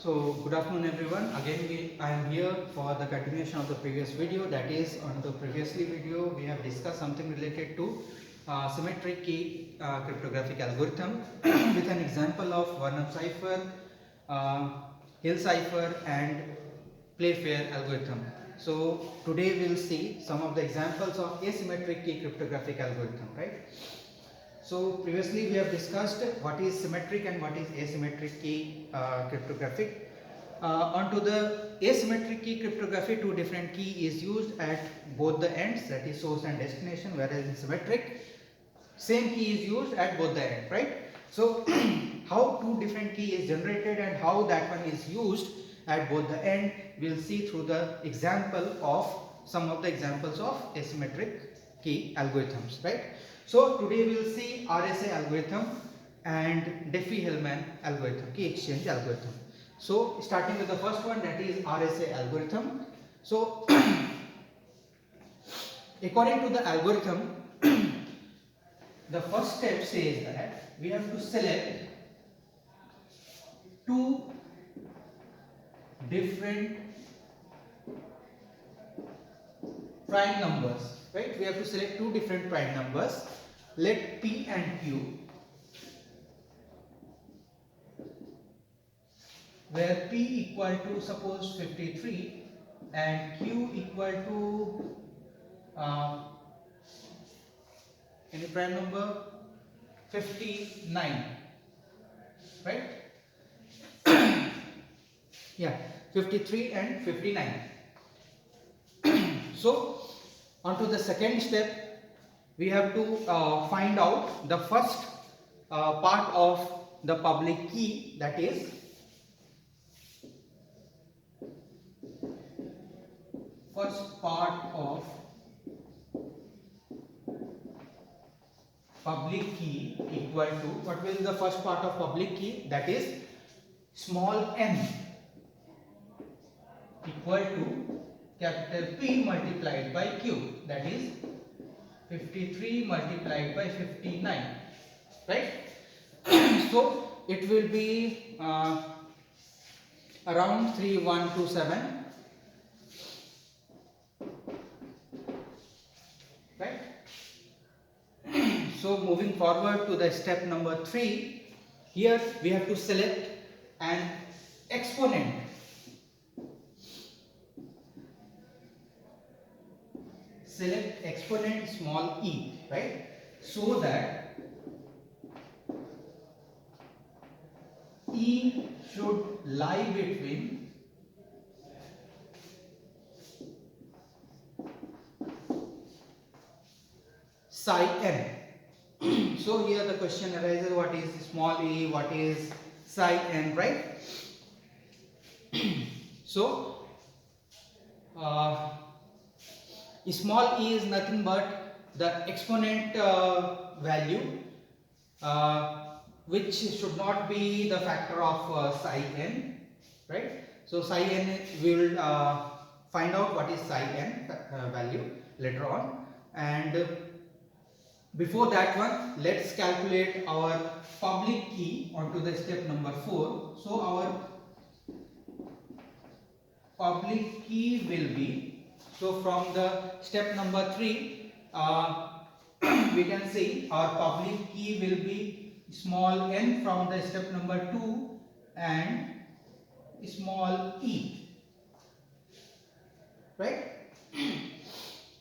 So good afternoon everyone. Again I am here for the continuation of the previous video. That is, on the previously video we have discussed something related to symmetric key cryptographic algorithm with an example of Varnam cipher, Hill cipher and Playfair algorithm. So today we will see some of the examples of asymmetric key cryptographic algorithm, right? So previously we have discussed what is symmetric and what is asymmetric key cryptographic. Onto the asymmetric key cryptography, two different key is used at both the ends, that is source and destination, whereas in symmetric same key is used at both the ends, right? So how two different key is generated and how that one is used at both the end, we'll see through the example of some of the examples of asymmetric key algorithms, right? So today we will see RSA algorithm and Diffie-Hellman algorithm, key exchange algorithm. So starting with the first one, that is RSA algorithm. So according to the algorithm, the first step says that we have to select two different prime numbers, right? We have to select two different prime numbers. Let P and Q, where P equal to suppose 53 and Q equal to any prime number 59, right? Yeah, 53 and 59. So onto the second step, we have to find out the first part of the public key, that is first part of public key equal to, what will be the first part of public key, that is small n equal to capital P multiplied by Q, that is 53 multiplied by 59, right? So it will be around 3127, right? So moving forward to the step number 3, here we have to select an exponent. Select exponent small e, right? So that e should lie between psi n. So here the question arises, what is small e, what is psi n, right? So small e is nothing but the exponent value which should not be the factor of psi n, right? So psi n, we will find out what is psi n value later on, and before that one, let's calculate our public key onto the step number 4. So our public key will be, so from the step number 3, we can see our public key will be small n from the step number 2 and small e, right?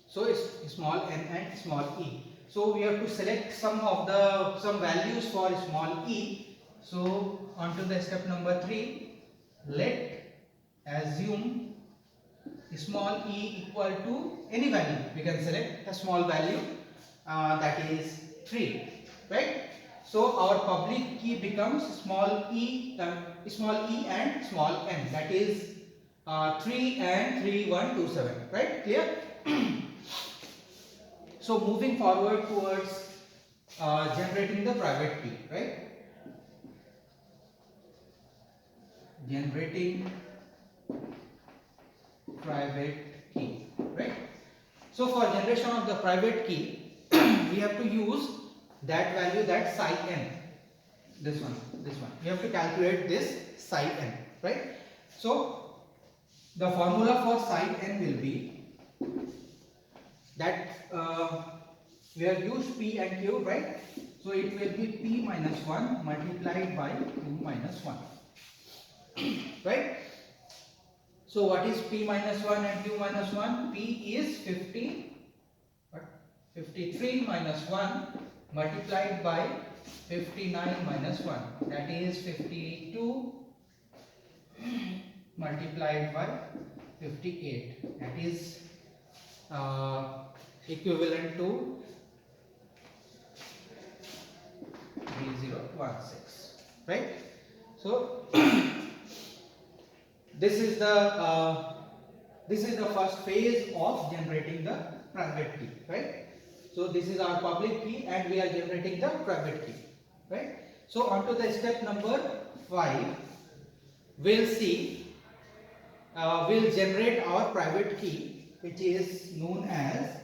So it's small n and small e. So we have to select some values for small e. So onto the step number 3, let assume small e equal to any value. We can select a small value that is 3, right? So our public key becomes small e and small n, that is 3 and 3127, right? Clear? So moving forward towards generating the private key, right? Generating private key, right? So for generation of the private key, we have to use that value, that psi n, this one. We have to calculate this psi n, right? So the formula for psi n will be that we have used p and q, right? So it will be p minus 1 multiplied by q minus 1, right? So what is p minus 1 and q minus 1? P is 53 minus 1 multiplied by 59 minus 1, that is 52 multiplied by 58, that is equivalent to 3016, right? So this is the first phase of generating the private key, right? So this is our public key and we are generating the private key, right? So on to the step number 5, we'll see, we'll generate our private key, which is known as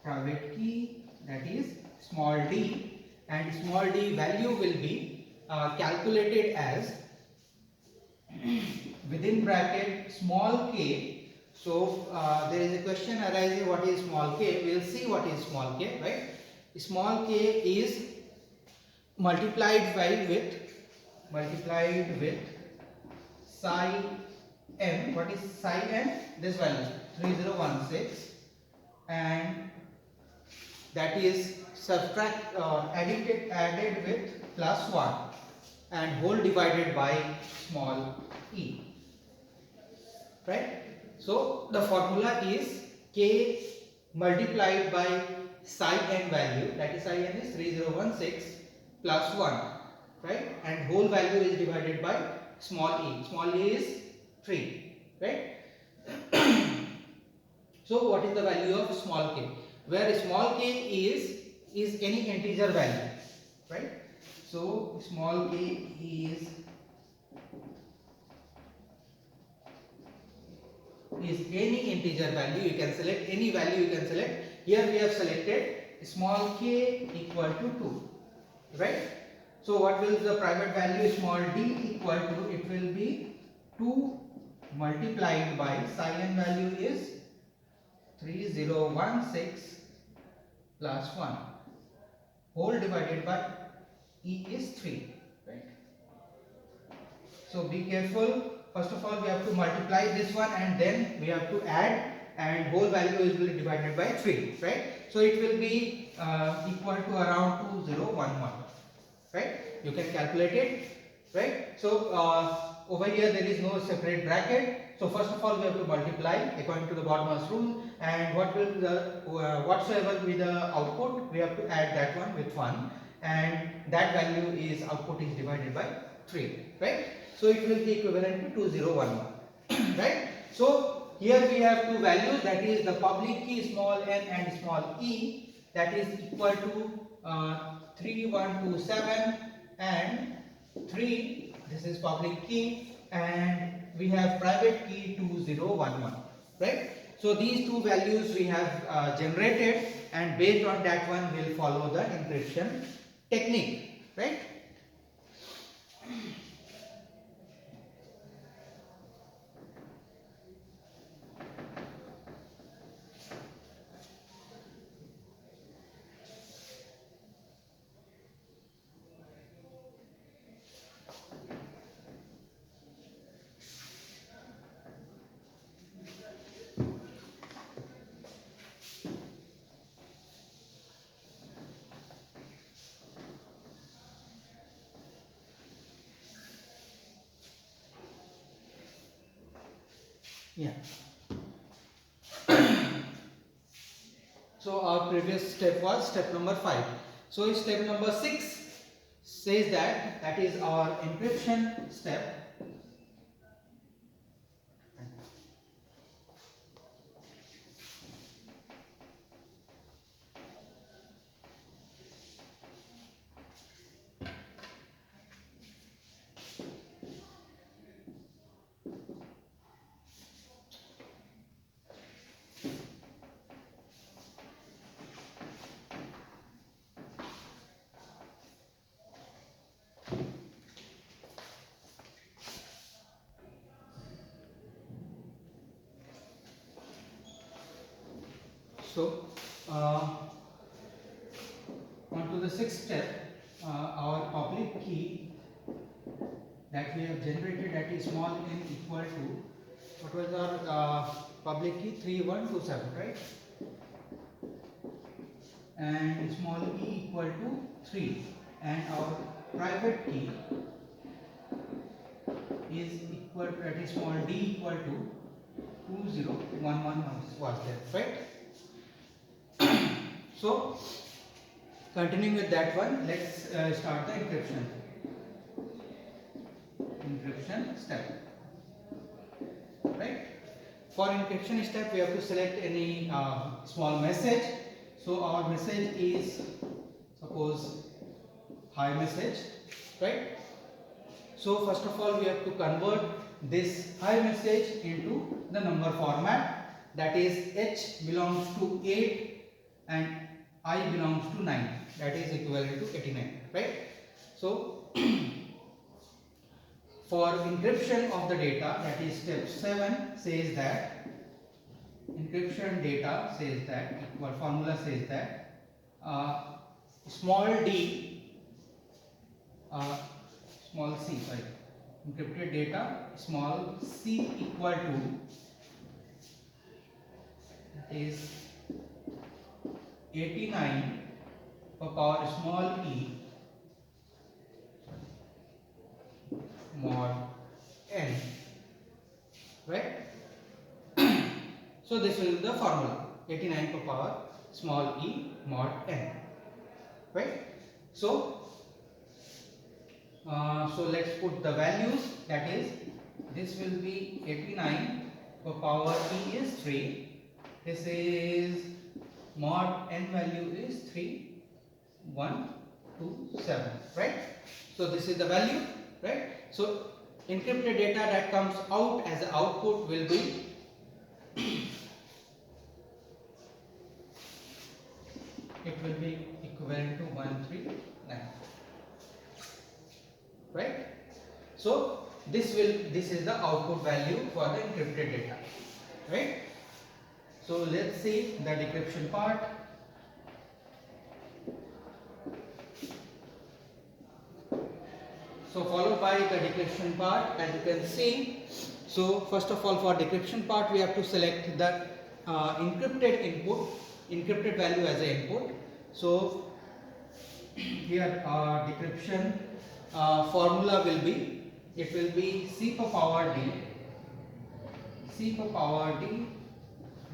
private key, that is small d, and small d value will be calculated as within bracket small k. So there is a question arising, what is small k? We will see what is small k, right? Small k is multiplied with psi n. What is psi n? This value 3016, and that is added with plus 1 and whole divided by small e, right? So the formula is k multiplied by psi n value, that is psi n is 3016 plus 1, right? And whole value is divided by small e. Small e is 3, right? So what is the value of small k? Where small k is any integer value, right? So small k is any integer value. You can select any value, you can select. Here we have selected small k equal to 2, right? So what will the private value small d equal to? It will be 2 multiplied by psi n value is 3016 plus 1 whole divided by e is 3, right? So be careful. First of all, we have to multiply this one and then we have to add, and whole value is will be divided by 3, right? So it will be equal to around 2011, right? You can calculate it, right? So over here there is no separate bracket. So first of all we have to multiply according to the Bottomless rule, and what will the whatsoever be the output, we have to add that one with 1, and that value is output is divided by 3, right? So it will be equivalent to 2011, right? So here we have two values, that is the public key small n and small e, that is equal to 3127 and 3. This is public key, and we have private key 2011, right? So these two values we have generated, and based on that one we will follow the encryption technique, right? Yeah. So our previous step was step number 5. So step number 6 says that is our encryption step. So on to the sixth step, our public key that we have generated, that is small n equal to, what was our public key? 3127, right? And small e equal to 3, and our private key is equal to, that is small d equal to 2011 was there, right? So continuing with that one, let's start the encryption step, right? For encryption step, we have to select any small message. So our message is, suppose, hi message, right? So first of all, we have to convert this hi message into the number format, that is h belongs to 8 and I belongs to 9, that is equivalent to 89, right? So for encryption of the data, that is step 7, says that encryption data says that, equal formula says that small d, small c, sorry, encrypted data small c equal to, that is 89 per power small e mod n, right? So this will be the formula, 89 per power small e mod n, right? So let's put the values, that is, this will be 89 per power e is 3, this is mod n value is 3127, right? So this is the value, right? So encrypted data that comes out as the output will be it will be equivalent to 139, right? So this is the output value for the encrypted data, right? So let's see the decryption part. So followed by the decryption part, as you can see. So first of all, for decryption part, we have to select the encrypted value as an input. So here decryption formula will be, it will be c per power d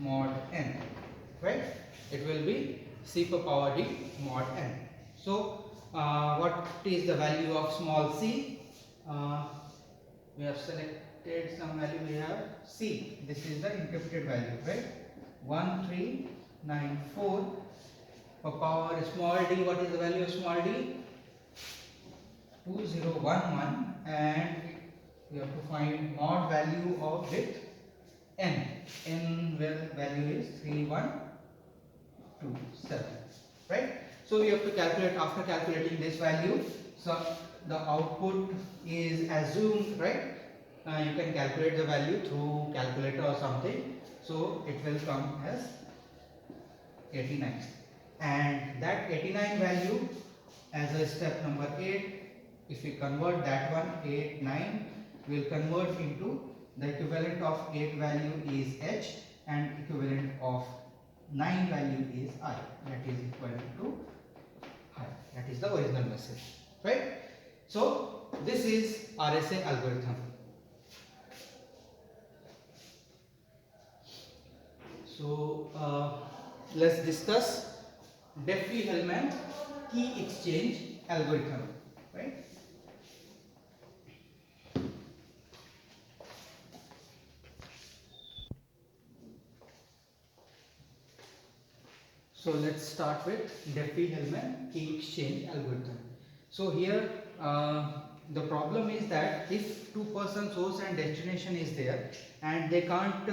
mod n, right? It will be c per power d mod n. So what is the value of small c? We have selected some value, we have c, this is the encrypted value, right? 1394 per power small d. What is the value of small d? 2011, and we have to find mod value of bit n. N value is 3127, right? So we have to calculate. After calculating this value, so the output is assumed, right? You can calculate the value through calculator or something. So it will come as 89, and that 89 value as a step number 8. If we convert that one, 8, 9, we will convert into the equivalent of 8 value is h and equivalent of 9 value is I, that is equivalent to I, that is the original message, right? So this is RSA algorithm. So let's discuss Diffie-Hellman key exchange algorithm, right? So let's start with Diffie-Hellman key exchange algorithm. So here the problem is that if two person source and destination is there and they can't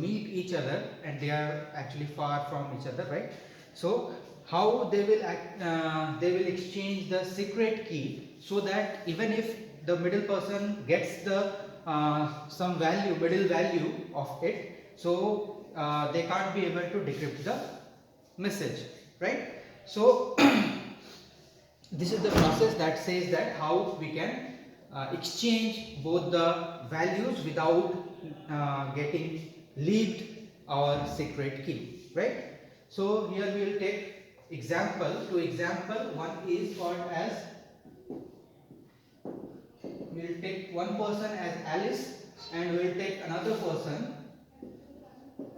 meet each other and they are actually far from each other, right? So how they will exchange the secret key, so that even if the middle person gets the middle value of it, so they can't be able to decrypt the message, right? So this is the process that says that how we can exchange both the values without getting leaked our secret key, right? So here we will take example. To example, one is called as, we will take one person as Alice and we will take another person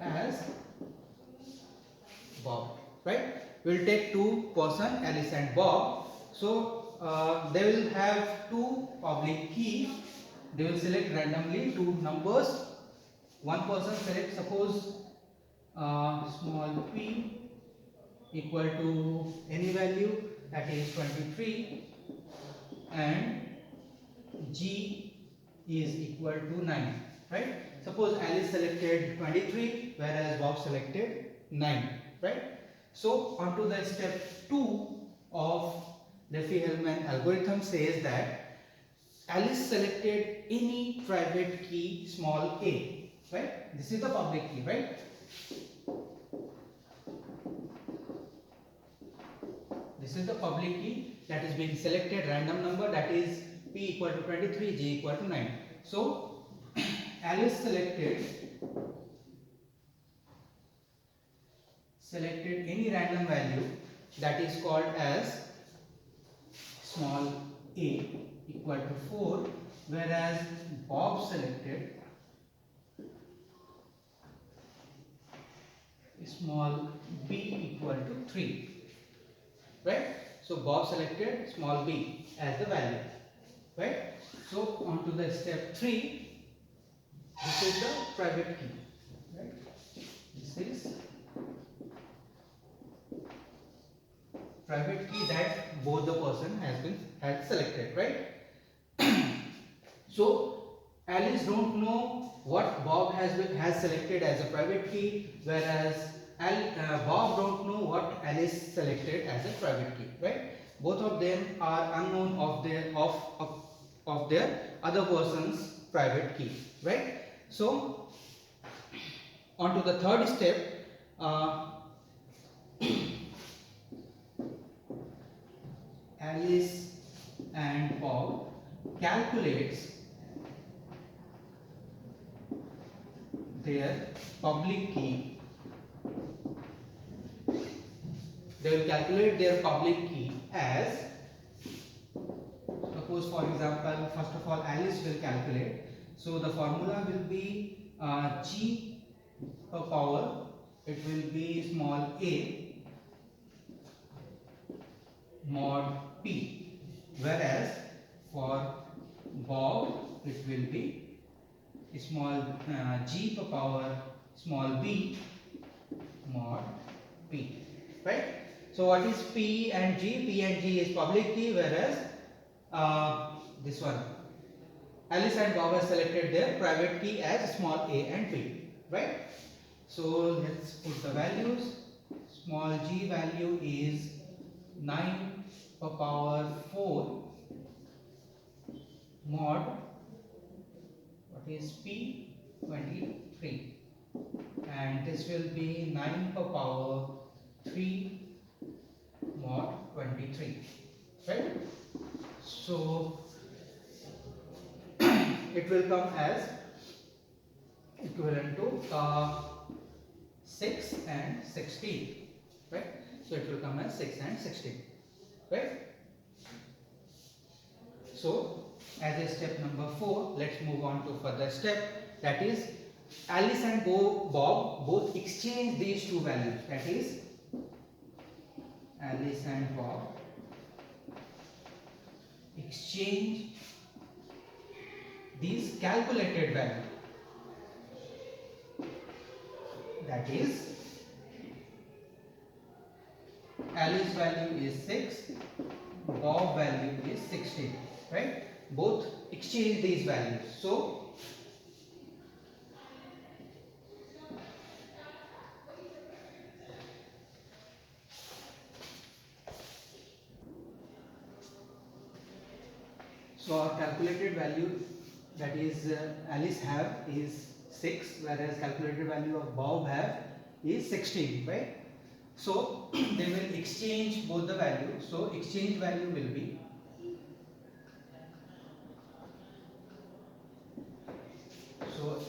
as Bob, right? We will take two person, Alice and Bob. So they will have two public keys. They will select randomly two numbers. One person select, suppose small p equal to any value, that is 23, and g is equal to 9, right? Suppose Alice selected 23 whereas Bob selected 9, right? So onto the step 2 of Diffie-Hellman algorithm says that Alice selected any private key small a, right? This is the public key, right? This is the public key that is being selected, random number, that is p equal to 23, g equal to 9. So Alice selected any random value that is called as small a equal to 4, whereas Bob selected small b equal to 3, right? So Bob selected small b as the value, right? So on to the step 3. This is the private key, right? This is private key that both the person has selected, right? So Alice don't know what Bob has selected as a private key, whereas Bob don't know what Alice selected as a private key, right? Both of them are unknown of their other person's private key, right? So on to the third step. Alice and Bob calculates their public key. They will calculate their public key as, suppose for example, first of all Alice will calculate. So the formula will be g per power, it will be small a mod p, whereas for Bob it will be small g per power small b mod p, right? So what is p and g? P and g is public key, whereas this one Alice and Bob have selected their private key as small a and b, right? So let's put the values. Small g value is 9 per power 4 mod, what is p, 23, and this will be 9 per power 3 mod 23, right? So it will come as equivalent to 6 and 16, right? So it will come as 6 and 16, right? So as a step number 4, let's move on to further step, that is Alice and Bob both exchange these two values, that is Alice and Bob exchange these calculated value, that is Alice value is 6, Bob value is 16, right? Both exchange these values. So our calculated value, that is Alice have, is 6, whereas calculated value of Bob have is 16, right? So they will exchange both the values. So exchange value will be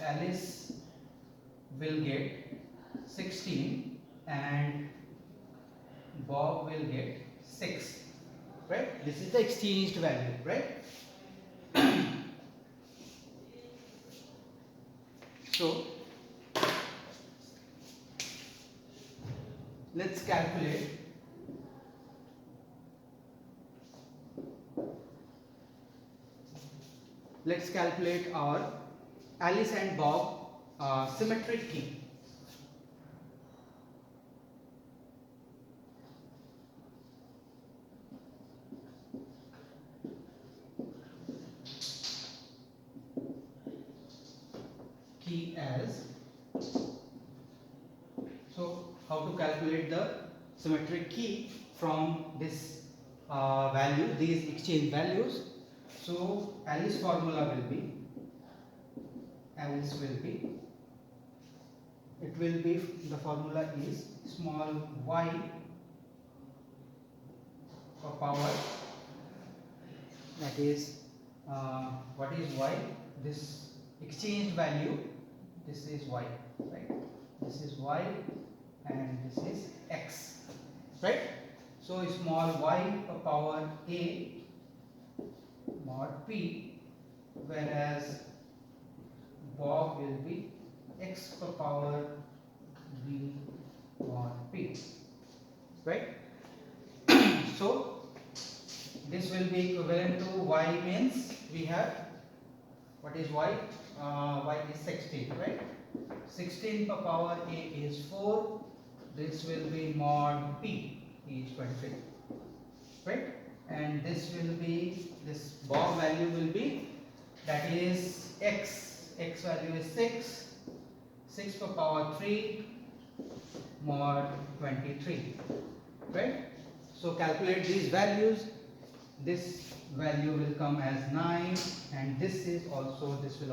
Alice will get 16 and Bob will get 6, right? This is the exchanged value, right? So let's calculate our Alice and Bob symmetric key. As so, how to calculate the symmetric key from this value, these exchange values? So Alice formula will be the formula is small y power, that is what is y? This exchange value, this is y, right? This is y and this is x, right? So small y power a mod p, whereas Bob will be x power b mod p, right? So this will be equivalent to y, means we have, what is y? Y is 16, right? 16 power a is 4. This will be mod p is 23, right? And this will be, this Bob value will be, that is x value is 6 power 3 mod 23, right? So calculate these values. This value will come as 9 and this will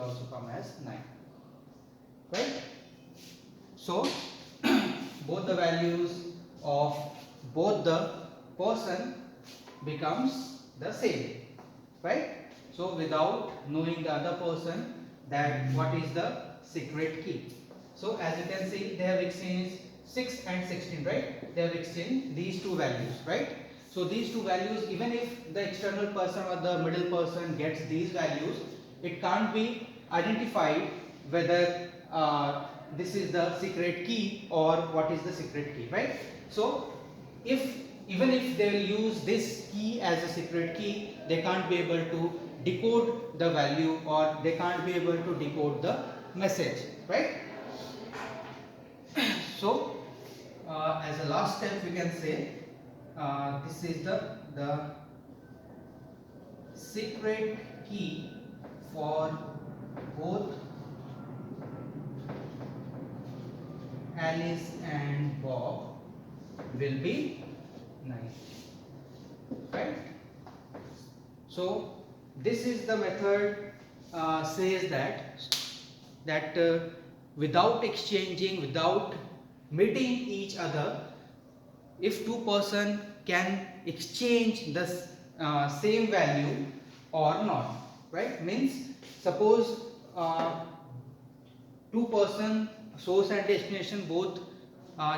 also come as 9, right? So both the values of both the person becomes the same, right? So without knowing the other person, that what is the secret key. So as you can see, they have exchanged 6 and 16, right? They have exchanged these two values, right? So these two values, even if the external person or the middle person gets these values, it can't be identified whether this is the secret key or what is the secret key, right? So even if they will use this key as a secret key, they can't be able to decode the value or they can't be able to decode the message, right? So as a last step, we can say this is the secret key for both Alice and Bob will be 9, right? So this is the method says that without exchanging, without meeting each other, if two person can exchange the same value or not, right? Means suppose two person, source and destination both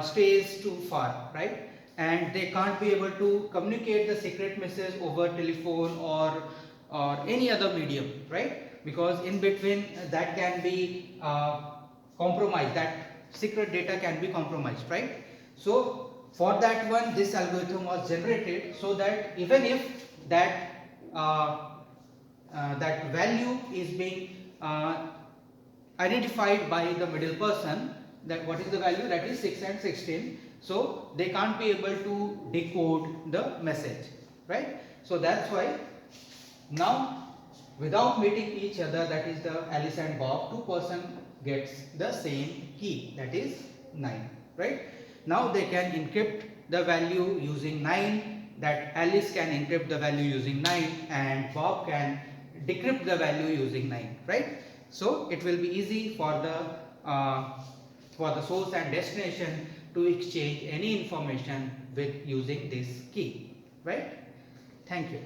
stays too far, right? And they can't be able to communicate the secret message over telephone or any other medium, right? Because in between that can be compromised, that secret data can be compromised, right? So for that one, this algorithm was generated so that even if that that value is being identified by the middle person, that what is the value, that is 6 and 16, so they can't be able to decode the message, right? So that's why now without meeting each other, that is the Alice and Bob, two person gets the same key, that is 9, right? Now they can encrypt the value using 9, that Alice can encrypt the value using 9 and Bob can decrypt the value using 9, right? So it will be easy for the for the source and destination to exchange any information with using this key, right? Thank you.